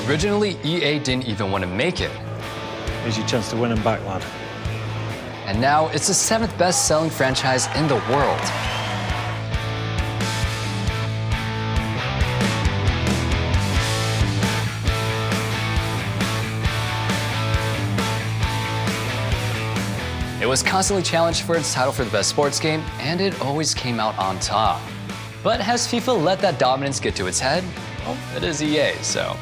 Originally, EA didn't even want to make it. Here's your chance to win them back, lad. And now it's the 7th best-selling franchise in the world. It was constantly challenged for its title for the best sports game, and it always came out on top. But has FIFA let that dominance get to its head? Well, it is EA, so.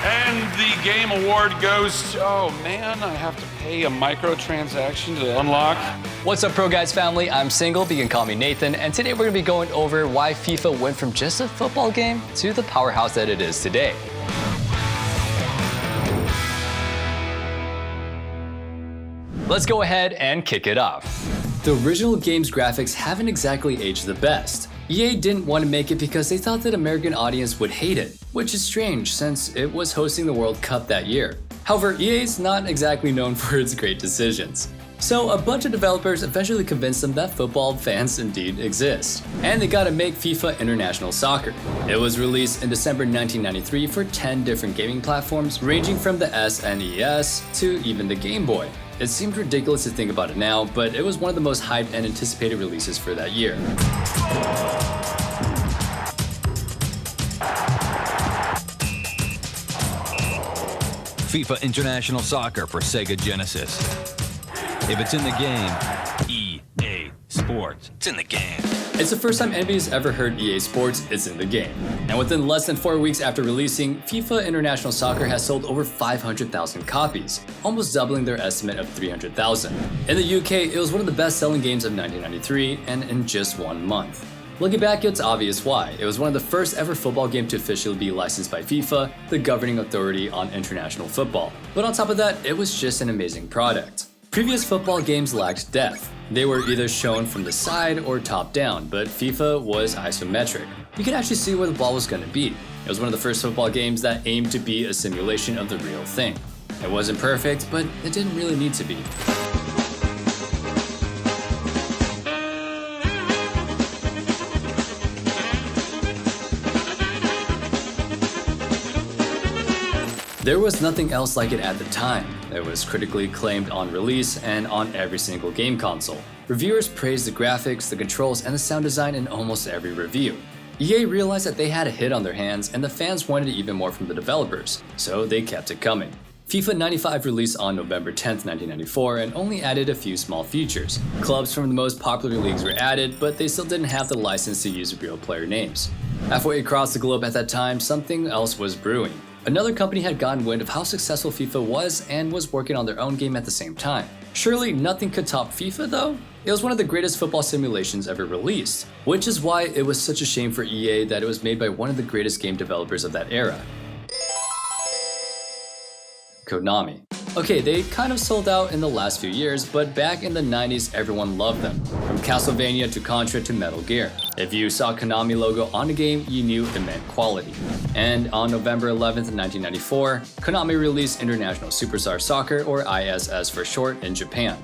And the game award goes to, oh man, I have to pay a microtransaction to unlock. What's up, ProGuides family? I'm Single, but you can call me Nathan, and today we're gonna be going over why FIFA went from just a football game to the powerhouse that it is today. Let's go ahead and kick it off. The original game's graphics haven't exactly aged the best. EA didn't want to make it because they thought that American audience would hate it, which is strange since it was hosting the World Cup that year. However, EA's not exactly known for its great decisions. So a bunch of developers eventually convinced them that football fans indeed exist, and they got to make FIFA International Soccer. It was released in December 1993 for 10 different gaming platforms, ranging from the SNES to even the Game Boy. It seemed ridiculous to think about it now, but it was one of the most hyped and anticipated releases for that year. FIFA International Soccer for Sega Genesis. If it's in the game, EA Sports. It's in the game. It's the first time anybody's ever heard EA Sports is in the game. And within less than 4 weeks after releasing, FIFA International Soccer has sold over 500,000 copies, almost doubling their estimate of 300,000. In the UK, it was one of the best-selling games of 1993, and in just 1 month. Looking back, it's obvious why. It was one of the first ever football game to officially be licensed by FIFA, the governing authority on international football. But on top of that, it was just an amazing product. Previous football games lacked depth. They were either shown from the side or top down, but FIFA was isometric. You could actually see where the ball was going to be. It was one of the first football games that aimed to be a simulation of the real thing. It wasn't perfect, but it didn't really need to be. There was nothing else like it at the time. It was critically acclaimed on release and on every single game console. Reviewers praised the graphics, the controls, and the sound design in almost every review. EA realized that they had a hit on their hands and the fans wanted even more from the developers, so they kept it coming. FIFA 95 released on November 10th, 1994 and only added a few small features. Clubs from the most popular leagues were added, but they still didn't have the license to use real player names. Halfway across the globe at that time, something else was brewing. Another company had gotten wind of how successful FIFA was and was working on their own game at the same time. Surely nothing could top FIFA though? It was one of the greatest football simulations ever released, which is why it was such a shame for EA that it was made by one of the greatest game developers of that era. Konami. Okay, they kind of sold out in the last few years, but back in the 90s everyone loved them. From Castlevania to Contra to Metal Gear. If you saw Konami logo on a game, you knew it meant quality. And on November 11th, 1994, Konami released International Superstar Soccer, or ISS for short, in Japan.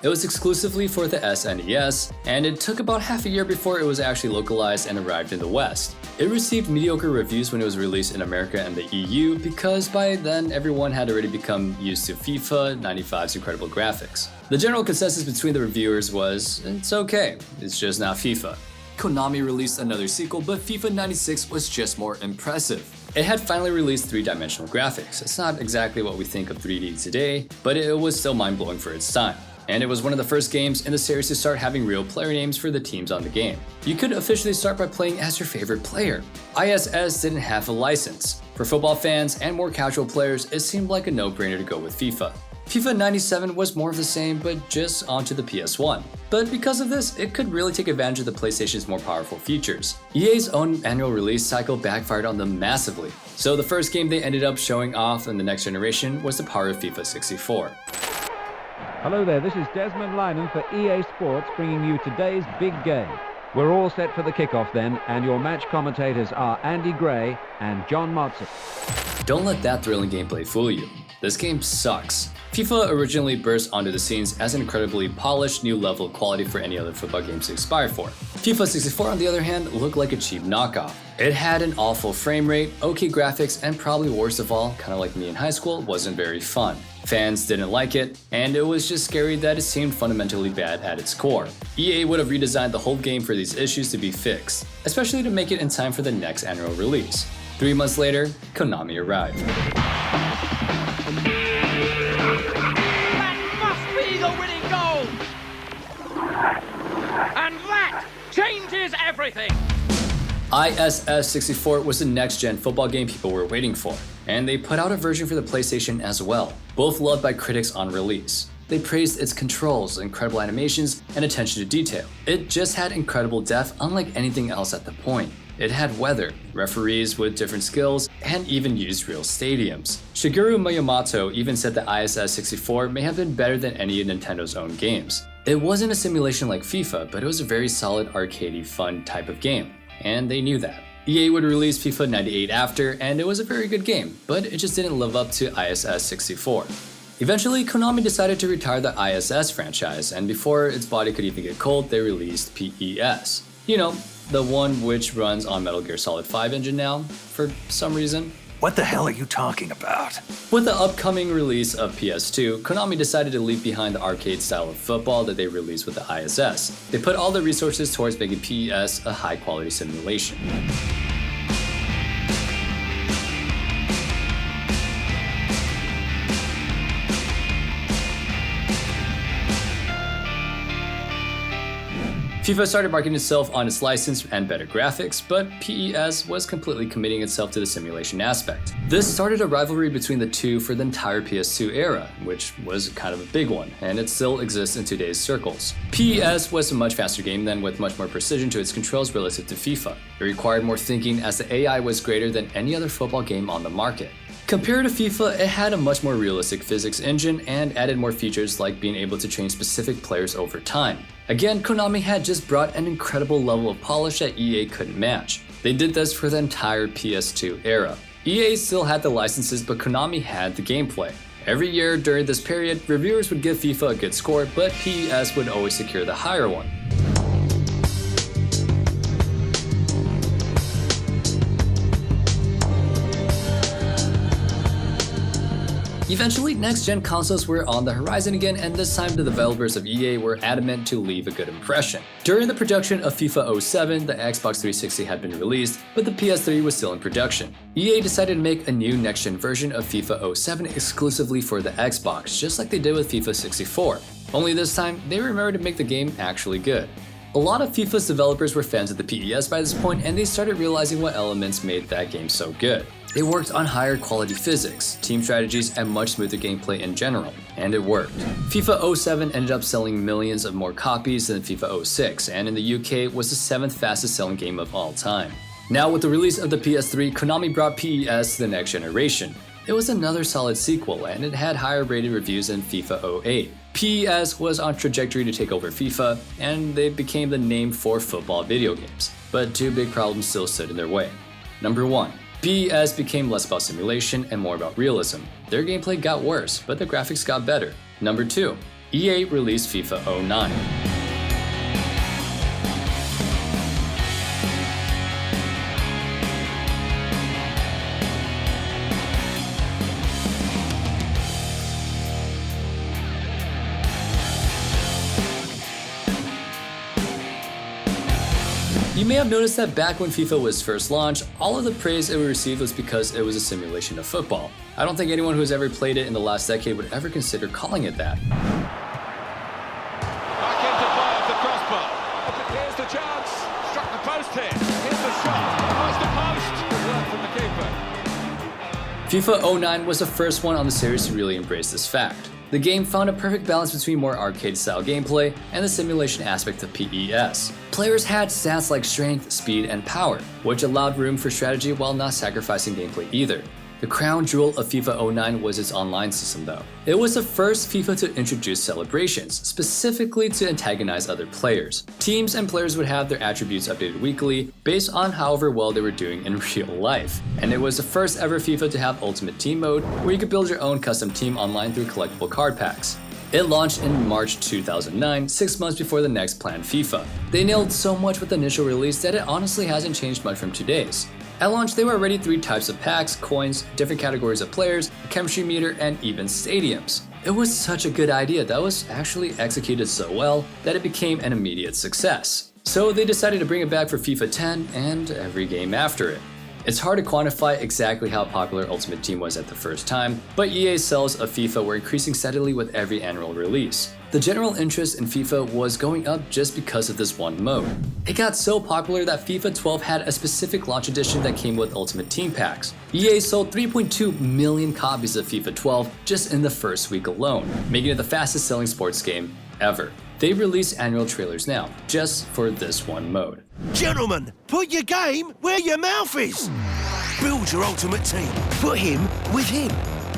It was exclusively for the SNES, and it took about half a year before it was actually localized and arrived in the West. It received mediocre reviews when it was released in America and the EU because by then everyone had already become used to FIFA 95's incredible graphics. The general consensus between the reviewers was, it's okay, it's just not FIFA. Konami released another sequel, but FIFA 96 was just more impressive. It had finally released three-dimensional graphics. It's not exactly what we think of 3D today, but it was still mind-blowing for its time. And it was one of the first games in the series to start having real player names for the teams on the game. You could officially start by playing as your favorite player. ISS didn't have a license. For football fans and more casual players, it seemed like a no-brainer to go with FIFA. FIFA 97 was more of the same, but just onto the PS1. But because of this, it could really take advantage of the PlayStation's more powerful features. EA's own annual release cycle backfired on them massively. So the first game they ended up showing off in the next generation was the power of FIFA 64. Hello there, this is Desmond Lyman for EA Sports bringing you today's big game. We're all set for the kickoff then, and your match commentators are Andy Gray and John Motson. Don't let that thrilling gameplay fool you. This game sucks. FIFA originally burst onto the scenes as an incredibly polished new level of quality for any other football games to aspire for. FIFA 64 on the other hand looked like a cheap knockoff. It had an awful frame rate, okay graphics, and probably worst of all, kinda like me in high school, wasn't very fun. Fans didn't like it, and it was just scary that it seemed fundamentally bad at its core. EA would have redesigned the whole game for these issues to be fixed, especially to make it in time for the next annual release. 3 months later, Konami arrived. Changes everything! ISS 64 was the next-gen football game people were waiting for, and they put out a version for the PlayStation as well, both loved by critics on release. They praised its controls, incredible animations, and attention to detail. It just had incredible depth unlike anything else at the point. It had weather, referees with different skills, and even used real stadiums. Shigeru Miyamoto even said that ISS 64 may have been better than any of Nintendo's own games. It wasn't a simulation like FIFA, but it was a very solid arcadey fun type of game, and they knew that. EA would release FIFA 98 after, and it was a very good game, but it just didn't live up to ISS 64. Eventually, Konami decided to retire the ISS franchise, and before its body could even get cold, they released PES. You know, the one which runs on Metal Gear Solid 5 engine now, for some reason. What the hell are you talking about? With the upcoming release of PS2, Konami decided to leave behind the arcade style of football that they released with the ISS. They put all the resources towards making PES a high-quality simulation. FIFA started marketing itself on its license and better graphics, but PES was completely committing itself to the simulation aspect. This started a rivalry between the two for the entire PS2 era, which was kind of a big one, and it still exists in today's circles. PES was a much faster game then with much more precision to its controls relative to FIFA. It required more thinking as the AI was greater than any other football game on the market. Compared to FIFA, it had a much more realistic physics engine and added more features like being able to train specific players over time. Again, Konami had just brought an incredible level of polish that EA couldn't match. They did this for the entire PS2 era. EA still had the licenses, but Konami had the gameplay. Every year during this period, reviewers would give FIFA a good score, but PES would always secure the higher one. Eventually, next-gen consoles were on the horizon again, and this time the developers of EA were adamant to leave a good impression. During the production of FIFA 07, the Xbox 360 had been released, but the PS3 was still in production. EA decided to make a new next-gen version of FIFA 07 exclusively for the Xbox, just like they did with FIFA 64. Only this time, they remembered to make the game actually good. A lot of FIFA's developers were fans of the PES by this point, and they started realizing what elements made that game so good. It worked on higher quality physics, team strategies, and much smoother gameplay in general, and it worked. FIFA 07 ended up selling millions of more copies than FIFA 06, and in the UK was the 7th fastest selling game of all time. Now with the release of the PS3, Konami brought PES to the next generation. It was another solid sequel, and it had higher rated reviews than FIFA 08. PES was on trajectory to take over FIFA, and they became the name for football video games. But two big problems still stood in their way. Number 1. PES became less about simulation and more about realism. Their gameplay got worse, but the graphics got better. Number 2. EA released FIFA 09. You may have noticed that back when FIFA was first launched, all of the praise it received was because it was a simulation of football. I don't think anyone who's ever played it in the last decade would ever consider calling it that. Back into play off the crossbar. Here's the chance. Struck the post here. Here's the shot. Past the post. Good work from the keeper. FIFA 09 was the first one on the series to really embrace this fact. The game found a perfect balance between more arcade-style gameplay and the simulation aspect of PES. Players had stats like strength, speed, and power, which allowed room for strategy while not sacrificing gameplay either. The crown jewel of FIFA 09 was its online system though. It was the first FIFA to introduce celebrations, specifically to antagonize other players. Teams and players would have their attributes updated weekly based on however well they were doing in real life. And it was the first ever FIFA to have Ultimate Team mode, where you could build your own custom team online through collectible card packs. It launched in March 2009, 6 months before the next planned FIFA. They nailed so much with the initial release that it honestly hasn't changed much from today's. At launch, there were already 3 types of packs, coins, different categories of players, a chemistry meter, and even stadiums. It was such a good idea that was actually executed so well that it became an immediate success. So they decided to bring it back for FIFA 10 and every game after it. It's hard to quantify exactly how popular Ultimate Team was at the first time, but EA's sales of FIFA were increasing steadily with every annual release. The general interest in FIFA was going up just because of this one mode. It got so popular that FIFA 12 had a specific launch edition that came with Ultimate Team packs. EA sold 3.2 million copies of FIFA 12 just in the first week alone, making it the fastest selling sports game ever. They release annual trailers now, just for this one mode. Gentlemen, put your game where your mouth is. Build your ultimate team. Put him with him.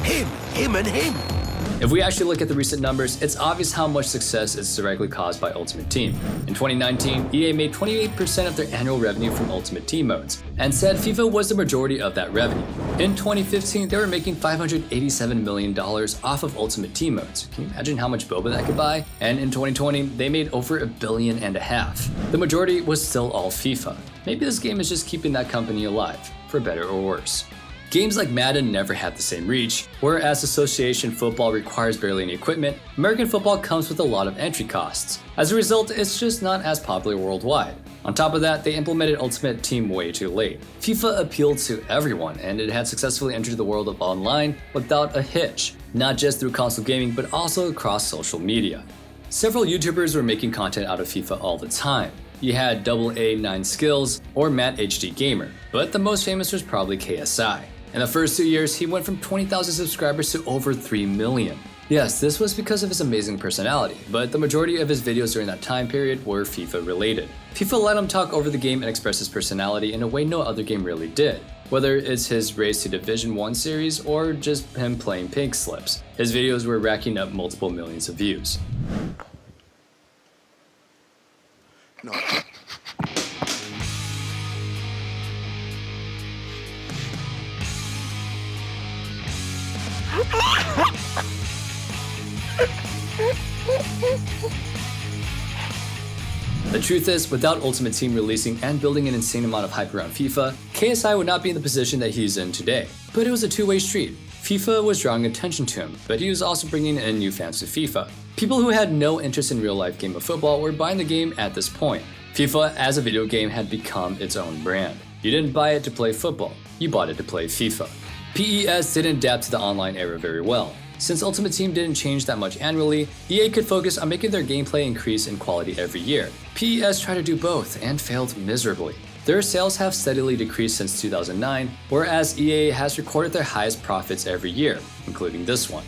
Him and him. If we actually look at the recent numbers, it's obvious how much success is directly caused by Ultimate Team. In 2019, EA made 28% of their annual revenue from Ultimate Team modes, and said FIFA was the majority of that revenue. In 2015, they were making $587 million off of Ultimate Team modes. Can you imagine how much boba that could buy? And in 2020, they made over $1.5 billion. The majority was still all FIFA. Maybe this game is just keeping that company alive, for better or worse. Games like Madden never had the same reach, whereas association football requires barely any equipment. American football comes with a lot of entry costs. As a result, it's just not as popular worldwide. On top of that, they implemented Ultimate Team way too late. FIFA appealed to everyone, and it had successfully entered the world of online without a hitch, not just through console gaming, but also across social media. Several YouTubers were making content out of FIFA all the time. You had AA9Skills or Matt HD Gamer, but the most famous was probably KSI. In the first 2 years, he went from 20,000 subscribers to over 3 million. Yes, this was because of his amazing personality, but the majority of his videos during that time period were FIFA related. FIFA let him talk over the game and express his personality in a way no other game really did. Whether it's his race to Division 1 series or just him playing pink slips, his videos were racking up multiple millions of views. No. The truth is, without Ultimate Team releasing and building an insane amount of hype around FIFA, KSI would not be in the position that he's in today. But it was a two-way street. FIFA was drawing attention to him, but he was also bringing in new fans to FIFA. People who had no interest in real-life game of football were buying the game at this point. FIFA as a video game had become its own brand. You didn't buy it to play football, you bought it to play FIFA. PES didn't adapt to the online era very well. Since Ultimate Team didn't change that much annually, EA could focus on making their gameplay increase in quality every year. PES tried to do both and failed miserably. Their sales have steadily decreased since 2009, whereas EA has recorded their highest profits every year, including this one.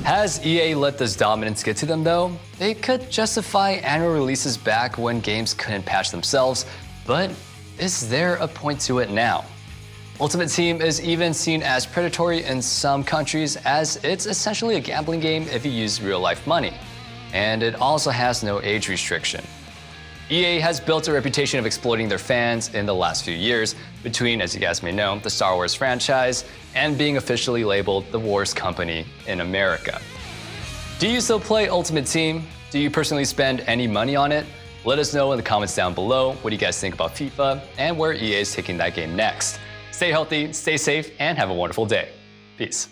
Has EA let this dominance get to them though? They could justify annual releases back when games couldn't patch themselves, but is there a point to it now? Ultimate Team is even seen as predatory in some countries, as it's essentially a gambling game if you use real-life money. And it also has no age restriction. EA has built a reputation of exploiting their fans in the last few years, between, as you guys may know, the Star Wars franchise and being officially labeled the worst company in America. Do you still play Ultimate Team? Do you personally spend any money on it? Let us know in the comments down below what do you guys think about FIFA and where EA is taking that game next. Stay healthy, stay safe, and have a wonderful day. Peace.